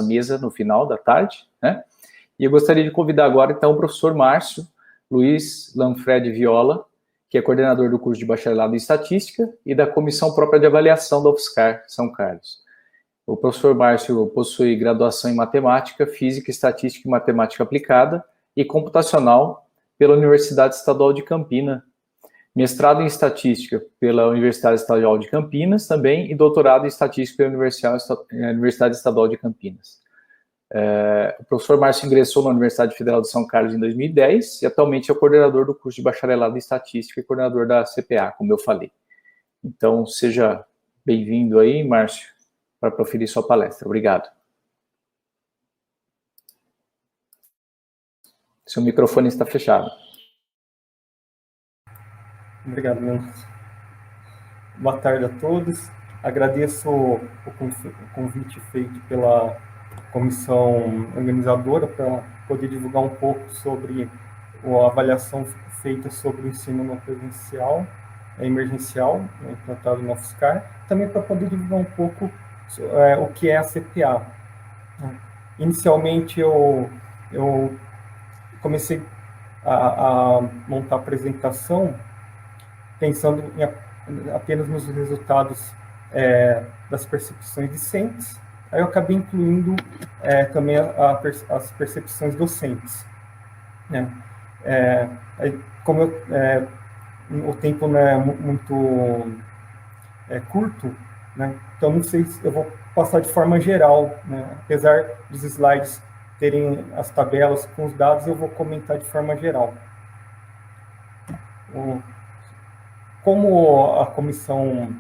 mesa no final da tarde, né? E eu gostaria de convidar agora, então, o professor Márcio Luiz Lanfred Viola, que é coordenador do curso de bacharelado em Estatística e da Comissão Própria de Avaliação da UFSCar São Carlos. O professor Márcio possui graduação em Matemática, Física, Estatística e Matemática Aplicada e Computacional pela Universidade Estadual de Campinas, mestrado em Estatística pela Universidade Estadual de Campinas também e doutorado em Estatística pela Universidade Estadual de Campinas. O professor Márcio ingressou na Universidade Federal de São Carlos em 2010 e atualmente é o coordenador do curso de bacharelado em Estatística e coordenador da CPA, como eu falei. Então, seja bem-vindo aí, Márcio, para proferir sua palestra. Obrigado. Seu microfone está fechado. Obrigado, Leandro. Boa tarde a todos. Agradeço o convite feito pela comissão organizadora para poder divulgar um pouco sobre a avaliação feita sobre o ensino não presencial, emergencial, implantado na UFSCar, também para poder divulgar um pouco o que é a CPA. Inicialmente, eu comecei a montar a apresentação pensando apenas nos resultados das percepções discentes. Aí eu acabei incluindo também as percepções docentes, né? Como o tempo não é muito curto, né? Então não sei se eu vou passar de forma geral, né? Apesar dos slides terem as tabelas com os dados, eu vou comentar de forma geral. Como a comissão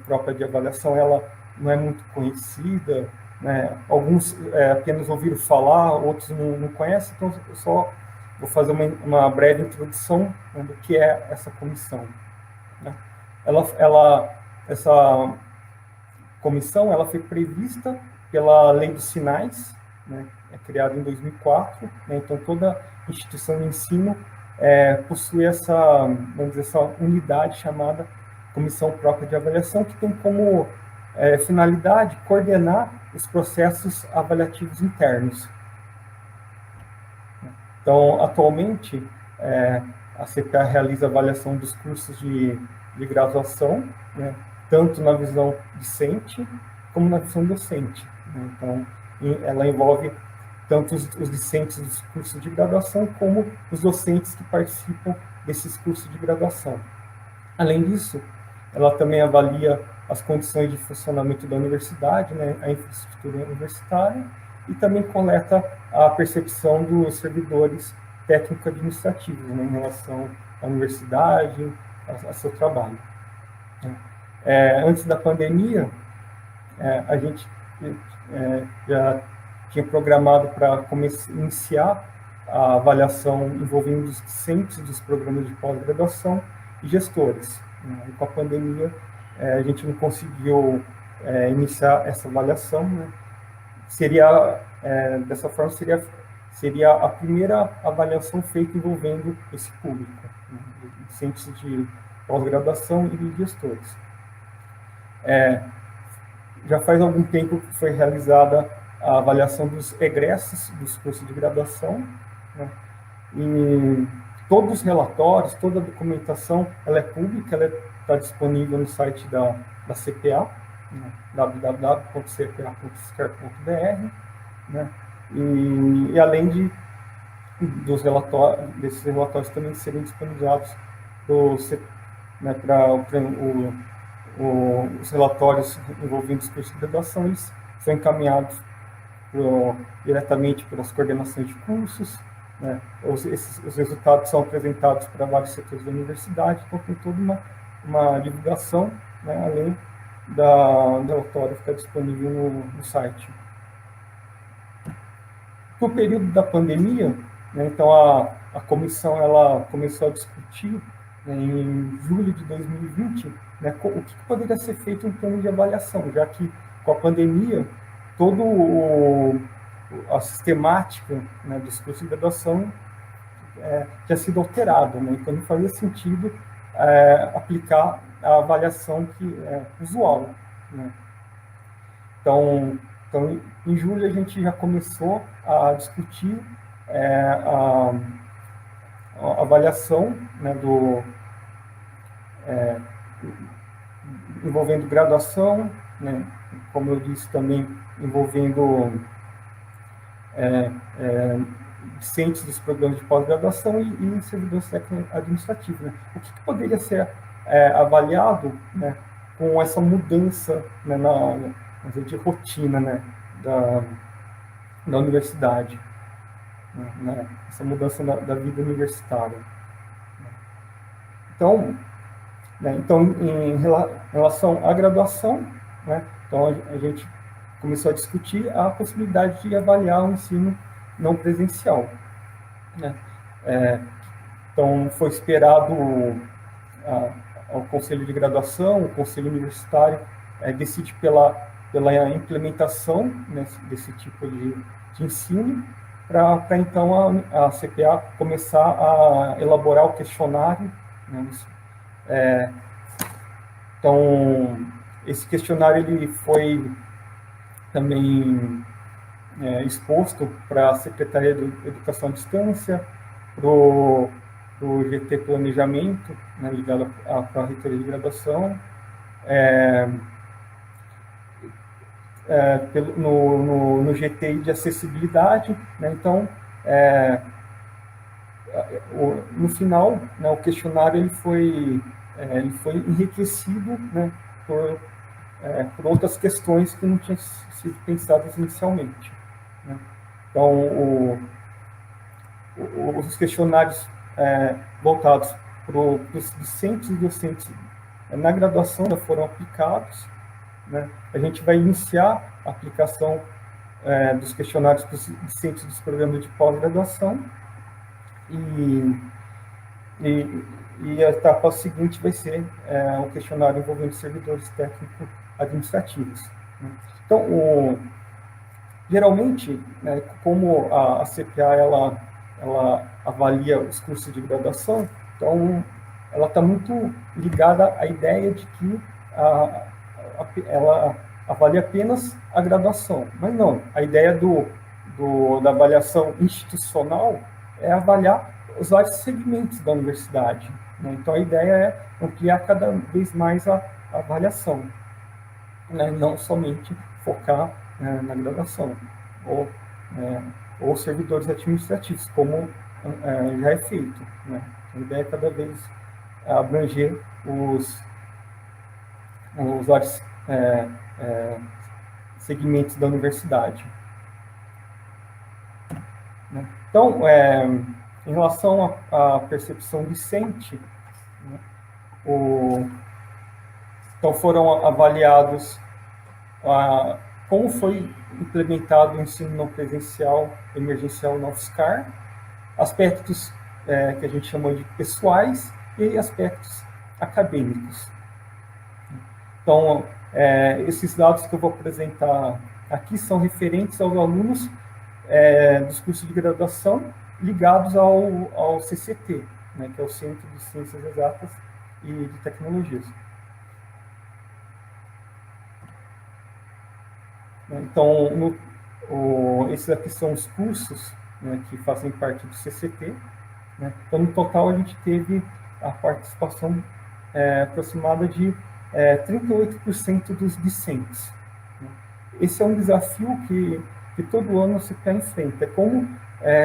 própria de avaliação ela não é muito conhecida, né? Alguns apenas ouviram falar, outros não conhecem, então eu só vou fazer uma breve introdução, né, do que é essa comissão, né? Essa comissão ela foi prevista pela Lei dos Sinais, né? Criada em 2004, né? Então toda instituição de ensino possui essa, vamos dizer, essa unidade chamada Comissão Própria de Avaliação, que tem como finalidade coordenar os processos avaliativos internos. Então, atualmente, a CPA realiza avaliação dos cursos de graduação, né, tanto na visão discente como na visão docente, né? Então, ela envolve tanto os discentes dos cursos de graduação como os docentes que participam desses cursos de graduação. Além disso, ela também avalia as condições de funcionamento da universidade, né, a infraestrutura universitária, e também coleta a percepção dos servidores técnico-administrativos, né, em relação à universidade, a seu trabalho. Antes da pandemia, a gente já tinha programado para iniciar a avaliação envolvendo os discentes dos programas de pós-graduação e gestores. E com a pandemia, a gente não conseguiu iniciar essa avaliação, né? Dessa forma, seria a primeira avaliação feita envolvendo esse público, né? Discentes de pós-graduação e de gestores. Já faz algum tempo que foi realizada a avaliação dos egressos dos cursos de graduação, né? E todos os relatórios, toda a documentação, ela é pública, ela está disponível no site da CPA, né? www.cpa.uscar.br, né? E além desses relatórios também serem disponibilizados para os relatórios envolvendo os cursos de graduação, eles são encaminhados diretamente pelas coordenações de cursos, né? Os resultados são apresentados para vários setores da universidade, então tem toda uma divulgação, né, além do relatório que está disponível no site. No período da pandemia, né, então a comissão ela começou a discutir, né, em julho de 2020, né, o que poderia ser feito em termos de avaliação, já que com a pandemia todo a sistemática, né, dos cursos de graduação tinha sido alterada, né? Então não fazia sentido aplicar a avaliação que é usual, né? Então em julho a gente já começou a discutir a avaliação, né, envolvendo graduação, né, como eu disse também, envolvendo discentes dos programas de pós-graduação e servidores técnicos administrativos. Né? O que poderia ser avaliado, né, com essa mudança, né, de rotina, né, da universidade, né, essa mudança da vida universitária. Então, em relação à graduação, né, então a gente começou a discutir a possibilidade de avaliar o ensino não presencial, né? Então, foi esperado o Conselho de Graduação, o Conselho Universitário, decide pela implementação, né, desse tipo de ensino, para então a CPA começar a elaborar o questionário, né? Então, esse questionário ele foi também exposto para a Secretaria de Educação à Distância, para o GT Planejamento, né, ligado à reitoria de graduação, no GTI de acessibilidade, né, então, no final, né, o questionário ele foi enriquecido, né, por outras questões que não tinham sido pensadas inicialmente, né. Então, os questionários voltados para os discentes e docentes na graduação já foram aplicados, né. A gente vai iniciar a aplicação dos questionários para os discentes dos programas de pós-graduação e a etapa seguinte vai ser o questionário envolvendo servidores técnicos administrativos, né. Então, geralmente, né, como a CPA ela avalia os cursos de graduação, então ela está muito ligada à ideia de que ela avalia apenas a graduação, mas não, a ideia da avaliação institucional é avaliar os vários segmentos da universidade, né? Então a ideia é ampliar cada vez mais a avaliação, né? Não somente focar na graduação ou servidores administrativos, como já é feito, né? A ideia é cada vez abranger os vários segmentos da universidade, né? Então, em relação à percepção discente, né, então foram avaliados como foi implementado o ensino não presencial emergencial na UFSCar, aspectos que a gente chama de pessoais e aspectos acadêmicos. Então, esses dados que eu vou apresentar aqui são referentes aos alunos dos cursos de graduação ligados ao CCT, né, que é o Centro de Ciências Exatas e de Tecnologias. Então, esses aqui são os cursos, né, que fazem parte do CCT, né. Então, no total, a gente teve a participação aproximada de 38% dos discentes, né. Esse é um desafio que todo ano você está em frente, é como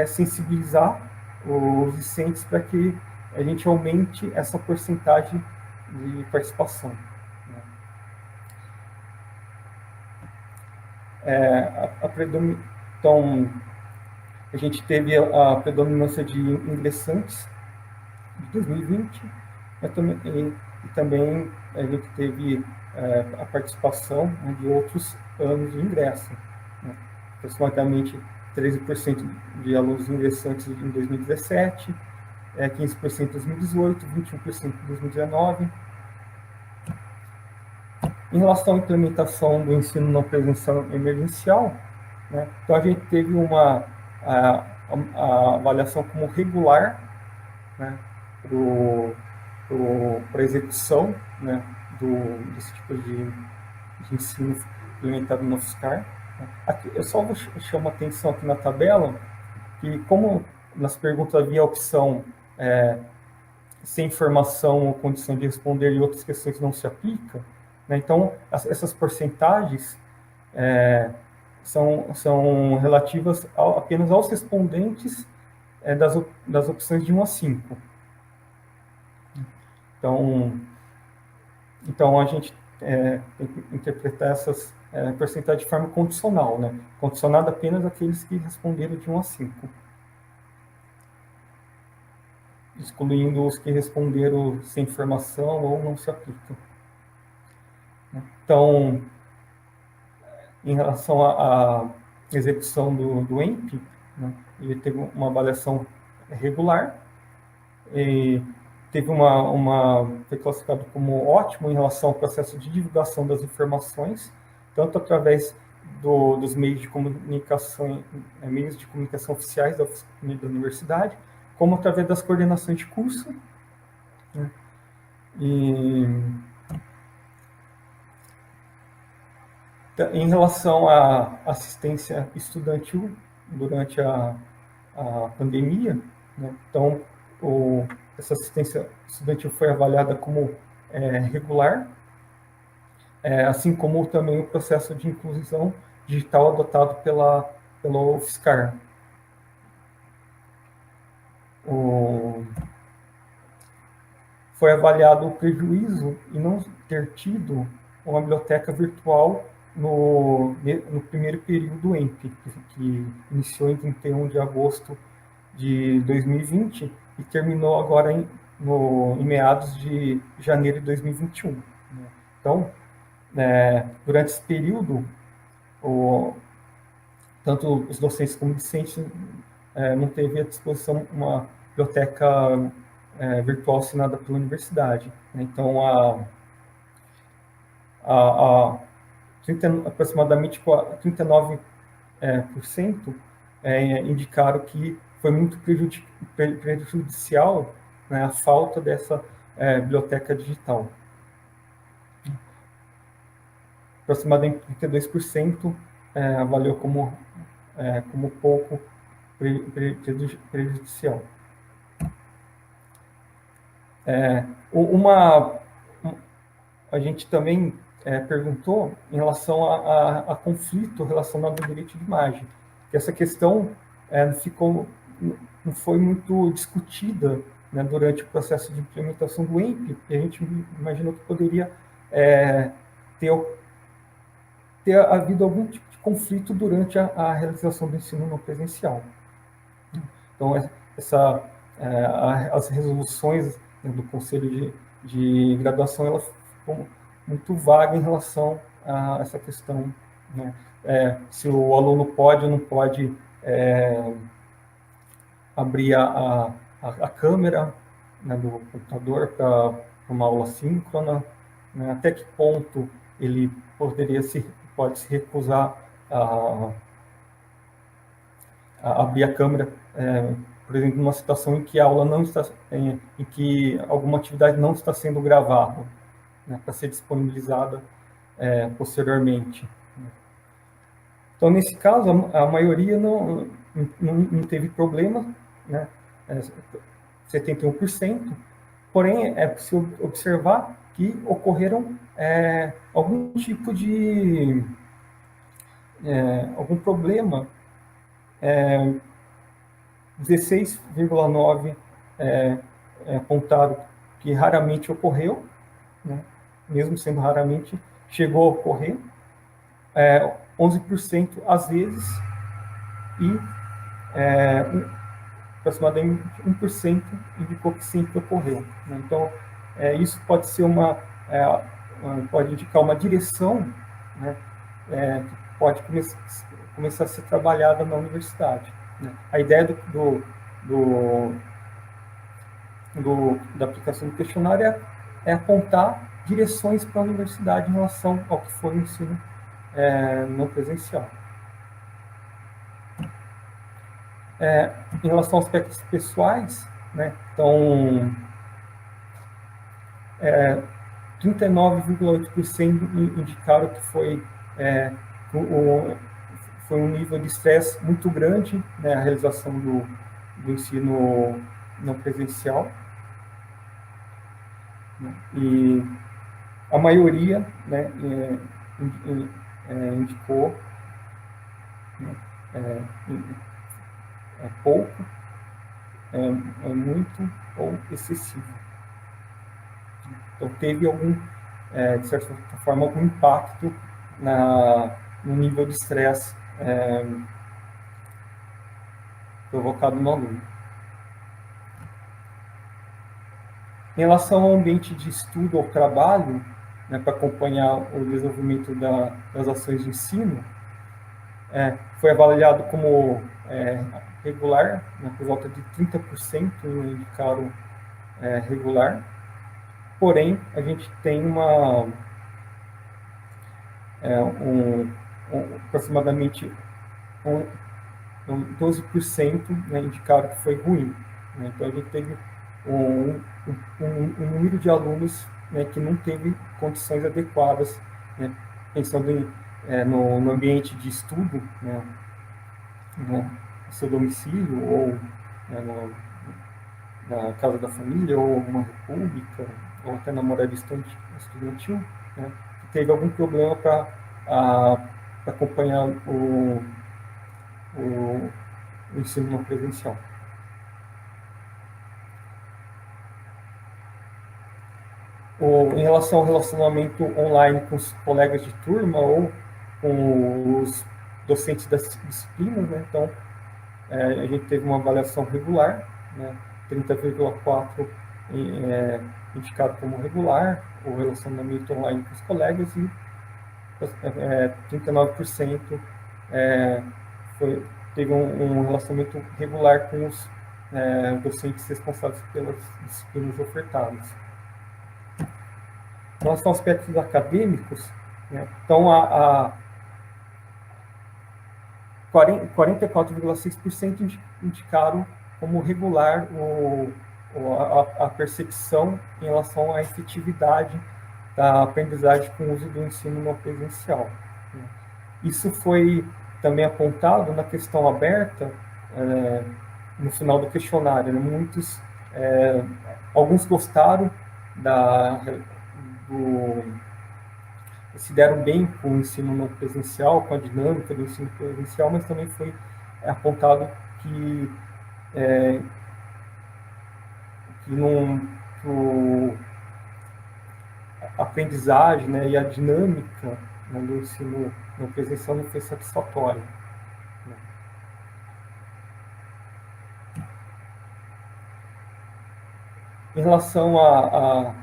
sensibilizar os discentes para que a gente aumente essa porcentagem de participação. Então, a gente teve a predominância de ingressantes de 2020, e também a gente teve a participação, né, de outros anos de ingresso, né? Aproximadamente 13% de alunos ingressantes em 2017, 15% em 2018, 21% em 2019. Em relação à implementação do ensino não presencial emergencial, né, então a gente teve a avaliação como regular, né, para a execução, né, desse tipo de ensino implementado no UFSCar. Aqui, eu só vou chamar atenção aqui na tabela, que como nas perguntas havia a opção sem informação ou condição de responder e outras questões não se aplica, né? Então, essas porcentagens são relativas apenas aos respondentes das opções de 1 a 5. Então a gente tem que interpretar essas porcentagens de forma condicional, né? Condicionada apenas àqueles que responderam de 1 a 5. Excluindo os que responderam sem informação ou não se aplicam. Então, em relação à execução do EMP, né, ele teve uma avaliação regular, e foi classificado como ótimo em relação ao processo de divulgação das informações, tanto através dos meios de comunicação oficiais da universidade, como através das coordenações de curso, né? E em relação à assistência estudantil durante a pandemia, né? Então, essa assistência estudantil foi avaliada como regular, assim como também o processo de inclusão digital adotado pelo UFSCar. Foi avaliado o prejuízo em não ter tido uma biblioteca virtual no primeiro período do EMP, que iniciou em 31 de agosto de 2020 e terminou agora em meados de janeiro de 2021. Então, durante esse período, tanto os docentes como discentes não teve à disposição uma biblioteca virtual assinada pela universidade. Então, aproximadamente 39% indicaram que foi muito prejudicial, né, a falta dessa biblioteca digital. Aproximadamente 32% avaliou como pouco prejudicial. A gente também perguntou em relação a conflito relacionado ao direito de imagem, que essa questão não foi muito discutida, né, durante o processo de implementação do EMP, e a gente imaginou que poderia ter havido algum tipo de conflito durante a realização do ensino não presencial. Então, as resoluções, né, do Conselho de Graduação, elas ficam muito vagas em relação a essa questão, né? Se o aluno pode ou não pode abrir a câmera, né, do computador para uma aula síncrona, né? Até que ponto ele pode se recusar a abrir a câmera, por exemplo, numa situação em que a aula não está, em que alguma atividade não está sendo gravada, né, para ser disponibilizada posteriormente. Então, nesse caso, a maioria não teve problema, né, 71%, porém, é possível observar que ocorreram algum tipo de algum problema. 16,9% apontaram que raramente ocorreu, né? Mesmo sendo raramente, chegou a ocorrer, 11% às vezes, e aproximadamente 1% indicou que sempre ocorreu, né? Então, isso pode ser pode indicar uma direção, né, que pode começar a ser trabalhada na universidade, né? A ideia da aplicação do questionário é apontar direções para a universidade em relação ao que foi o ensino não presencial. Em relação aos aspectos pessoais, né, então, 39,8% indicaram que foi foi um nível de estresse muito grande, né, a realização do ensino não presencial, né, e a maioria, né, indicou, né, pouco, muito ou excessivo. Então, teve algum, de certa forma, algum impacto no nível de estresse provocado no aluno. Em relação ao ambiente de estudo ou trabalho, né, para acompanhar o desenvolvimento das ações de ensino, foi avaliado como regular, né, por volta de 30% indicaram regular, porém, a gente tem aproximadamente 12%, né, indicaram que foi ruim. Né? Então, a gente teve um número de alunos, né, que não teve condições adequadas, né, pensando no ambiente de estudo, né, no seu domicílio, ou na casa da família, ou alguma república, ou até na morada estudantil, né, que teve algum problema para acompanhar o ensino não presencial. Em relação ao relacionamento online com os colegas de turma ou com os docentes das disciplinas, né? Então, a gente teve uma avaliação regular, né? 30,4% indicado como regular, o relacionamento online com os colegas, e 39% teve um relacionamento regular com os docentes responsáveis pelas disciplinas ofertadas. Em relação aos aspectos acadêmicos, né, então, 44,6% indicaram como regular a percepção em relação à efetividade da aprendizagem com o uso do ensino não presencial. Isso foi também apontado na questão aberta, no final do questionário. Né? Alguns gostaram se deram bem com o ensino não presencial, com a dinâmica do ensino presencial, mas também foi apontado que a aprendizagem, né, e a dinâmica, né, do ensino não presencial não foi satisfatória. Em relação à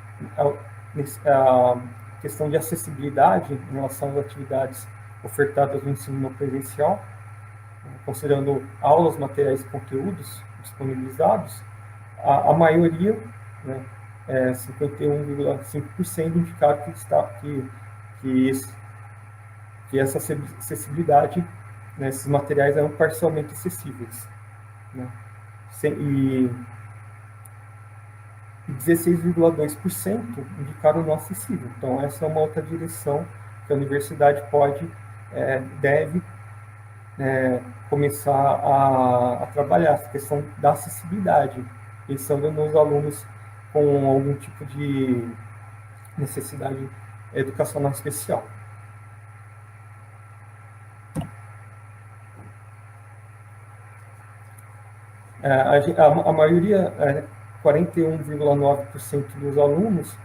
questão de acessibilidade em relação às atividades ofertadas no ensino não presencial, considerando aulas, materiais e conteúdos disponibilizados, a maioria, né, 51,5%, indicaram que essa acessibilidade, né, esses materiais eram parcialmente acessíveis. Né, e 16,2% indicaram não acessível. Então, essa é uma outra direção que a universidade deve começar a trabalhar, essa questão da acessibilidade, pensando nos alunos com algum tipo de necessidade educacional especial. A maioria, 41,9% dos alunos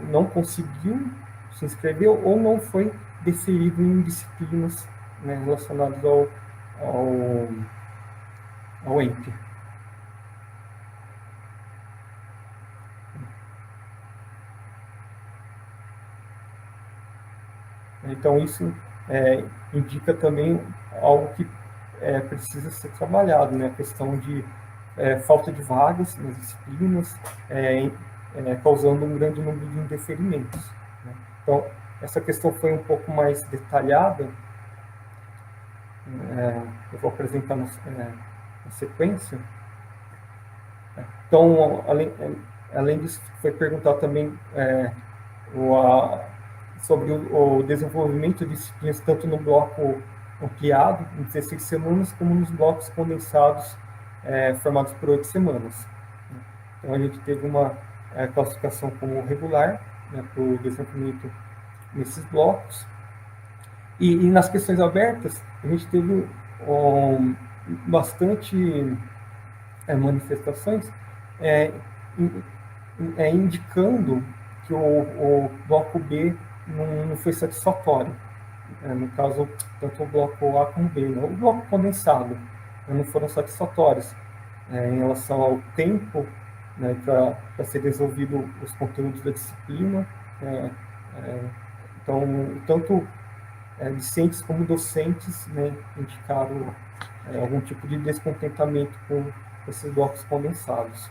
não conseguiu se inscrever ou não foi deferido em disciplinas, né, relacionadas ao ENP. Então, isso indica também algo que precisa ser trabalhado, né? A questão de falta de vagas nas disciplinas, causando um grande número de indeferimentos. Né? Então, essa questão foi um pouco mais detalhada, eu vou apresentar na sequência. Então, além disso, foi perguntado também sobre o desenvolvimento de disciplinas tanto no bloco ampliado, em 16 semanas, como nos blocos condensados, formados por 8 semanas. Então, a gente teve uma classificação como regular, né, para o desenvolvimento nesses blocos. E nas questões abertas, a gente teve bastante manifestações indicando que o bloco B não foi satisfatório. No caso, tanto o bloco A como o B. O bloco condensado não foram satisfatórios em relação ao tempo, né, para ser resolvido os conteúdos da disciplina. Então, tanto discentes como docentes, né, indicaram algum tipo de descontentamento com esses blocos condensados.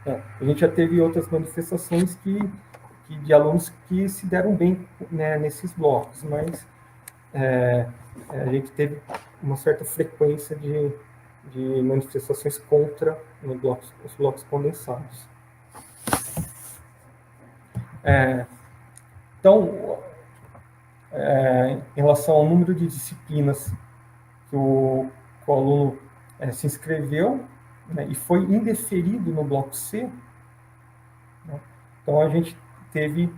A gente já teve outras manifestações de alunos que se deram bem, né, nesses blocos, mas a gente teve uma certa frequência de manifestações contra os blocos condensados. Então, em relação ao número de disciplinas que o aluno se inscreveu, né, e foi indeferido no bloco C, né, então a gente teve,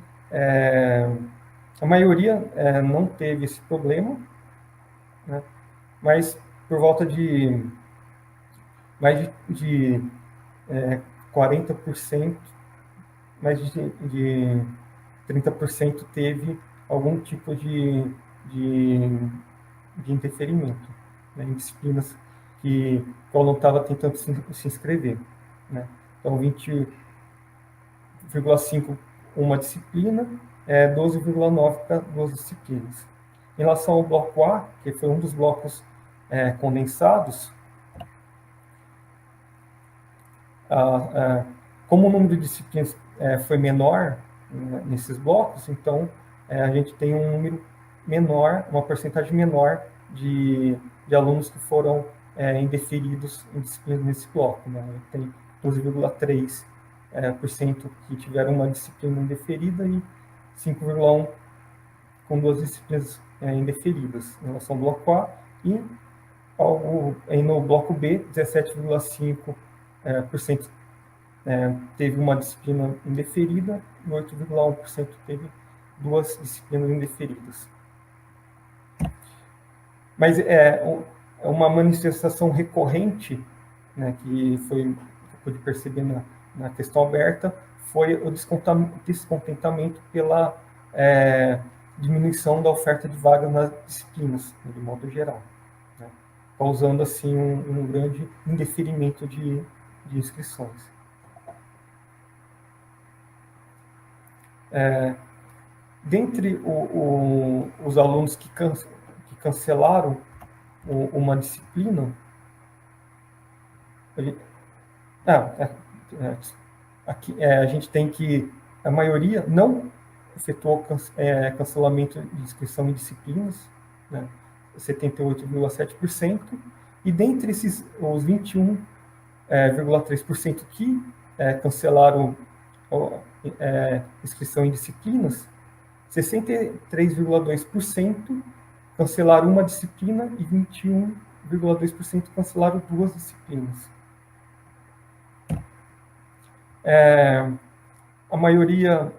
a maioria não teve esse problema, né, mas por volta de mais de 40%, mais de 30% teve algum tipo de interferimento, né, em disciplinas que o aluno estava tentando se inscrever. Né? Então, 20,5 uma disciplina, 12,9 para 2 disciplinas. Em relação ao bloco A, que foi um dos blocos condensados, como o número de disciplinas foi menor nesses blocos, então a gente tem um número menor, uma porcentagem menor de alunos que foram indeferidos em disciplinas nesse bloco. Né? Tem 12,3% que tiveram uma disciplina indeferida e 5,1% com 2 disciplinas indeferidas em relação ao bloco A, e no bloco B, 17,5% teve uma disciplina indeferida e 8,1% teve 2 disciplinas indeferidas. Mas uma manifestação recorrente, né, que eu pude perceber na questão aberta, foi o descontentamento pela diminuição da oferta de vagas nas disciplinas, né, de modo geral, né, causando assim um grande indeferimento de inscrições. Dentre os alunos que cancelaram uma disciplina, aqui, a gente tem que a maioria não efetuou cancelamento de inscrição em disciplinas, né, 78,7%, e dentre os 21,3% que cancelaram inscrição em disciplinas, 63,2% cancelaram uma disciplina e 21,2% cancelaram 2 disciplinas. A maioria,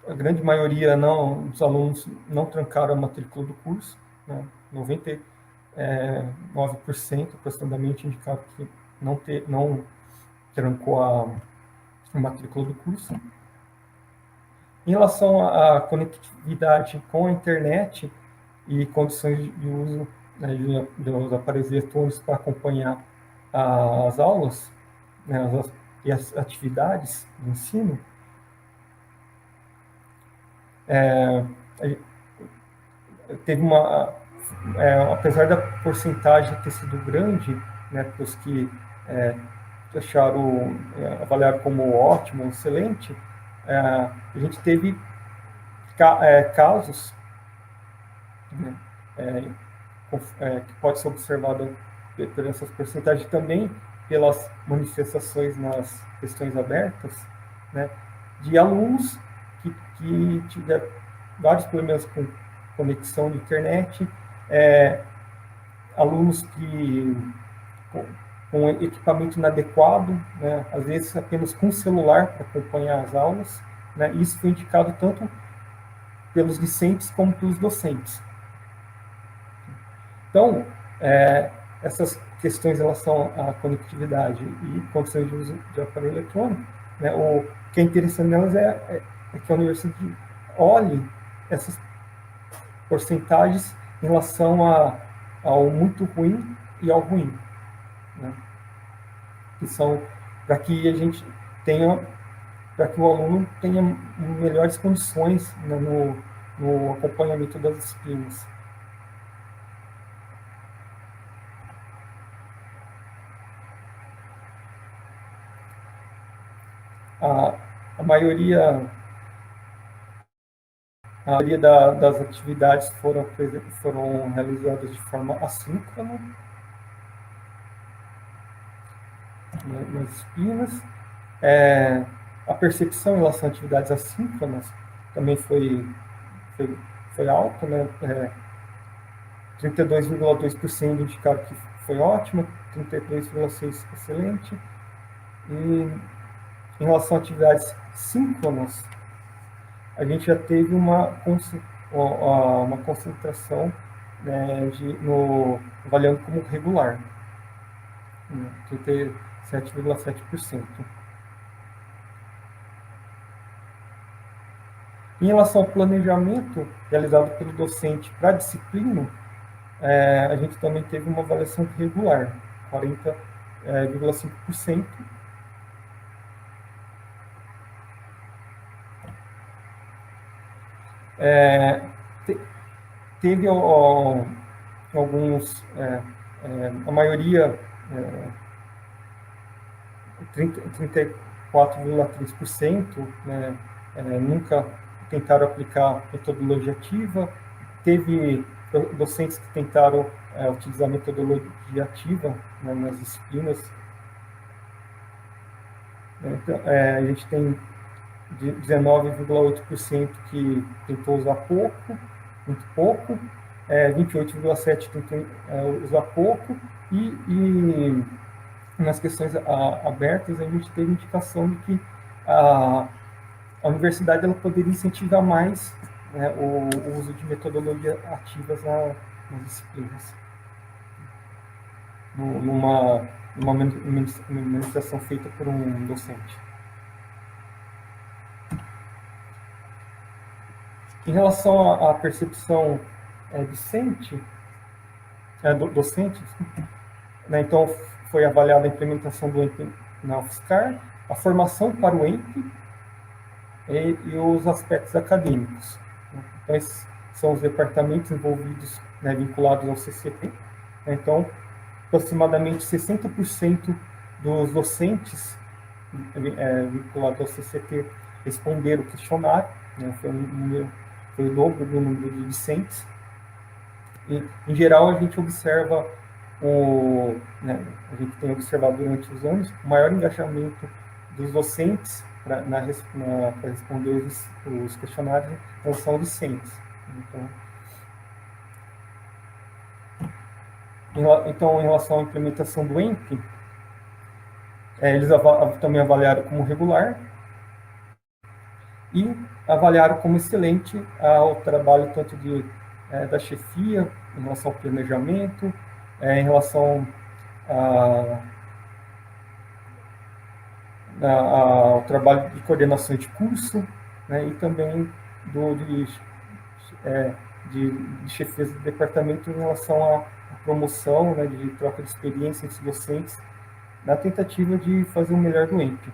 a grande maioria dos alunos não trancaram a matrícula do curso, né? 99% aproximadamente indicaram que não trancou a matrícula do curso. Em relação à conectividade com a internet e condições de uso, né, dos aparelhos eletrônicos para acompanhar as aulas, né, e as atividades de ensino, teve apesar da porcentagem ter sido grande, né, para os que avaliaram como ótimo, excelente, a gente teve casos, né, que pode ser observado por essas porcentagens também pelas manifestações nas questões abertas, né, de alunos que tiveram vários problemas com conexão de internet, alunos com equipamento inadequado, né, às vezes apenas com celular para acompanhar as aulas, né, e isso foi indicado tanto pelos discentes como pelos docentes. Então, essas questões em relação à conectividade e condições de uso de aparelho eletrônico, né, o que é interessante nelas é que a universidade olhe essas porcentagens em relação ao muito ruim e ao ruim, né, que são para que a gente tenha, para que o aluno tenha melhores condições, né, no acompanhamento das disciplinas. A maioria das atividades foram realizadas de forma assíncrona, né, nas disciplinas. A percepção em relação a atividades assíncronas também foi alta, né? 32,2% indicaram que foi ótima, 33,6% excelente. E em relação a atividades síncronas, a gente já teve uma concentração, né, avaliando como regular, né, 37,7%. Em relação ao planejamento realizado pelo docente para a disciplina, a gente também teve uma avaliação regular, 40,5%. Teve alguns, a maioria, 34,3%, né, nunca tentaram aplicar metodologia ativa. Teve docentes que tentaram utilizar metodologia ativa, né, nas disciplinas. Então, a gente tem 19,8% que tentou usar muito pouco, 28,7% tentou usar pouco, e nas questões abertas a gente teve indicação de que a universidade ela poderia incentivar mais, né, o uso de metodologias ativas nas disciplinas, numa ministração feita por um docente. Em relação à percepção docente, né, então foi avaliada a implementação do EMP na UFSCar, a formação para o EMP e os aspectos acadêmicos. Então, esses são os departamentos envolvidos, né, vinculados ao CCT. Então, aproximadamente 60% dos docentes vinculados ao CCT responderam o questionário, né, foi o dobro do número de discentes. E, em geral, a gente observa, né, a gente tem observado durante os anos, o maior engajamento dos docentes para responder os questionários em relação aos discentes. Então, em relação à implementação do EMP, eles também avaliaram como regular e avaliaram como excelente o trabalho tanto da chefia, em relação ao planejamento, em relação ao trabalho de coordenação de curso, né, e também de chefias do departamento em relação à promoção, né, de troca de experiência entre docentes, na tentativa de fazer o melhor do EMP.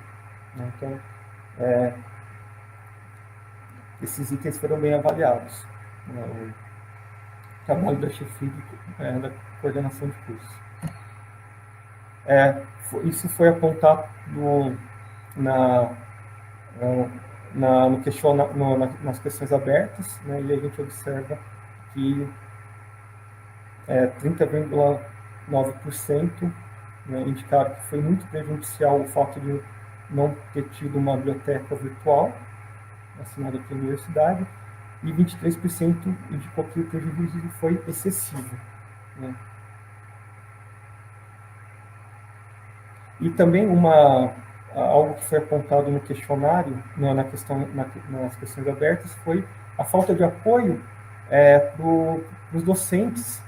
Né? Então, esses itens foram bem avaliados, né, o trabalho da chefia da coordenação de curso. Isso foi apontado nas questões abertas, né, e a gente observa que 30,9%, né, indicaram que foi muito prejudicial o fato de não ter tido uma biblioteca virtual assinada pela universidade, e 23% indicou que o prejuízo foi excessivo, né? E também algo que foi apontado no questionário, nas questões abertas, foi a falta de apoio para os docentes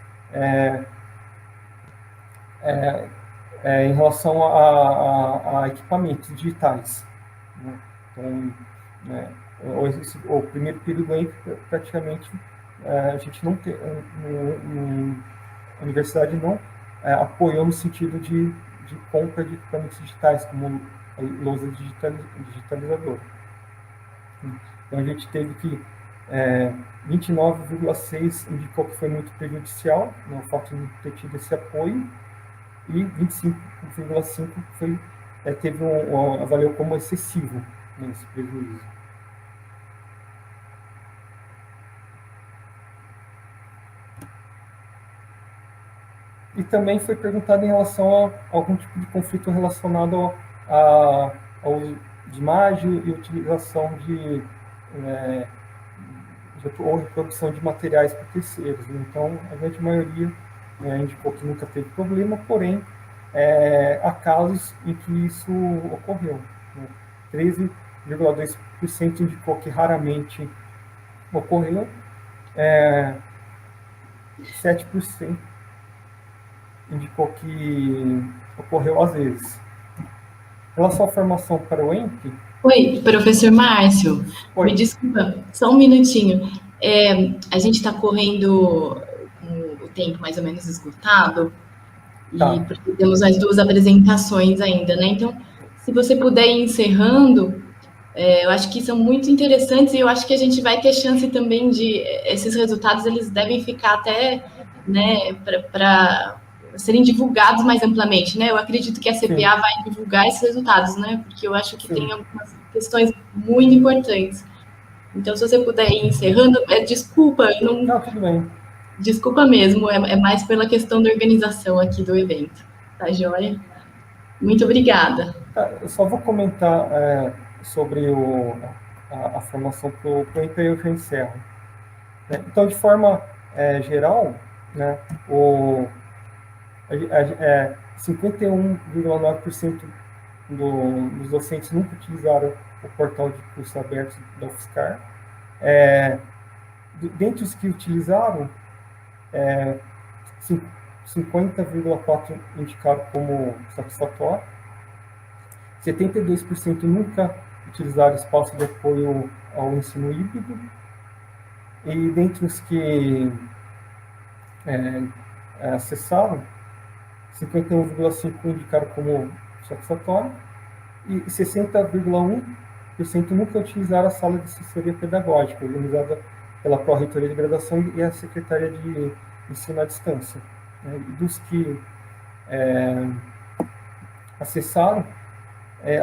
em relação a equipamentos digitais, né? Então, né, o primeiro período aí, praticamente, a gente não tem, a universidade não apoiou no sentido de compra de equipamentos digitais, como a lousa digitalizadora. Então, a gente teve que 29,6% indicou que foi muito prejudicial, né, o fato de não ter tido esse apoio, e 25,5% avaliou como excessivo, né, esse prejuízo. E também foi perguntado em relação a algum tipo de conflito relacionado ao uso de imagem e utilização ou reprodução de materiais por terceiros. Então, a grande maioria indicou que nunca teve problema, porém, há casos em que isso ocorreu, né? 13,2% indicou que raramente ocorreu, 7% indicou que ocorreu às vezes. Em relação à formação para o ENP... Oi, professor Márcio. Oi. Me desculpa, só um minutinho. A gente está correndo com o tempo mais ou menos esgotado, Tá. e porque temos as 2 apresentações ainda, né? Então, se você puder ir encerrando, eu acho que são muito interessantes e eu acho que a gente vai ter chance também de... Esses resultados, eles devem ficar até, né, para serem divulgados mais amplamente, né? Eu acredito que a CPA Sim. vai divulgar esses resultados, né? Porque eu acho que Sim. tem algumas questões muito importantes. Então, se você puder ir encerrando, desculpa, eu não... Não, tudo bem. Desculpa mesmo, é mais pela questão da organização aqui do evento. Tá joia? Muito obrigada. Tá, eu só vou comentar sobre a formação para o ENP e eu já encerro. Então, de forma geral, né, 51,9% dos docentes nunca utilizaram o portal de cursos abertos da UFSCar. Dentre os que utilizaram, 50,4% indicaram como satisfatório, 72% nunca utilizaram espaço de apoio ao ensino híbrido, e dentre os que acessaram, 51,5% indicaram como satisfatório, e 60,1% nunca utilizaram a sala de assessoria pedagógica, organizada pela Pró-Reitoria de Graduação e a Secretaria de Ensino à Distância. E dos que acessaram,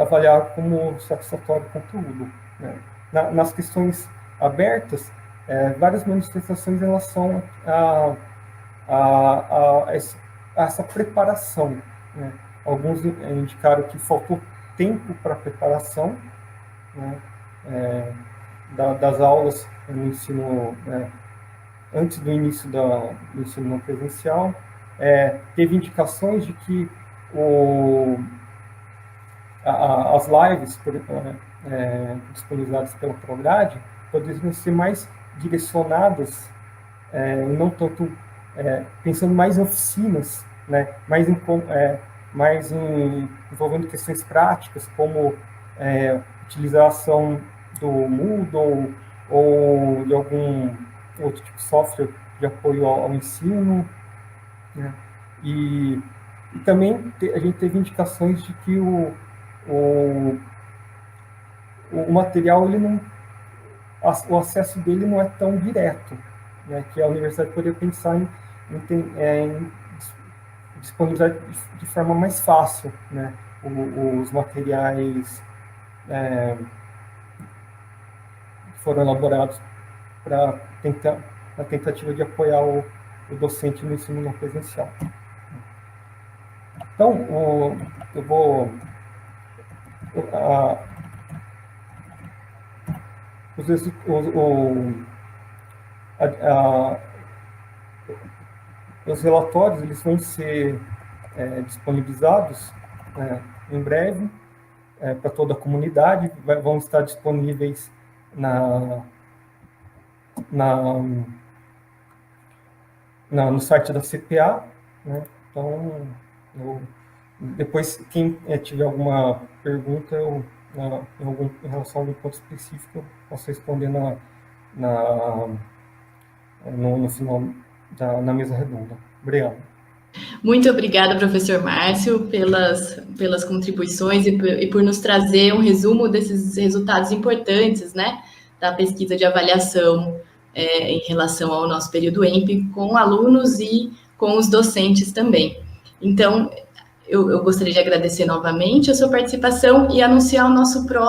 avaliaram como satisfatório o conteúdo, né? Nas questões abertas, várias manifestações em relação a essa preparação, né? Alguns indicaram que faltou tempo para a preparação, né, das aulas no ensino, antes do início do ensino não presencial. Teve indicações de que as lives disponibilizadas pela Prograde poderiam ser mais direcionadas, não tanto pensando mais em oficinas, né, envolvendo questões práticas, como utilização do Moodle ou de algum outro tipo de software de apoio ao ensino, né? E também a gente teve indicações de que o material, o acesso dele não é tão direto, né? Que a universidade poderia pensar em disponibilizar de forma mais fácil, né, os materiais que foram elaborados para a tentativa de apoiar o docente no ensino não presencial. Então, eu vou os relatórios eles vão ser disponibilizados em breve para toda a comunidade, vão estar disponíveis no site da CPA, né? Então, depois, quem tiver alguma pergunta, em relação a algum ponto específico, eu posso responder no final na mesa redonda. Obrigado. Muito obrigada, professor Márcio, pelas contribuições e por nos trazer um resumo desses resultados importantes, né, da pesquisa de avaliação em relação ao nosso período EMP, com alunos e com os docentes também. Então, eu gostaria de agradecer novamente a sua participação e anunciar o nosso próximo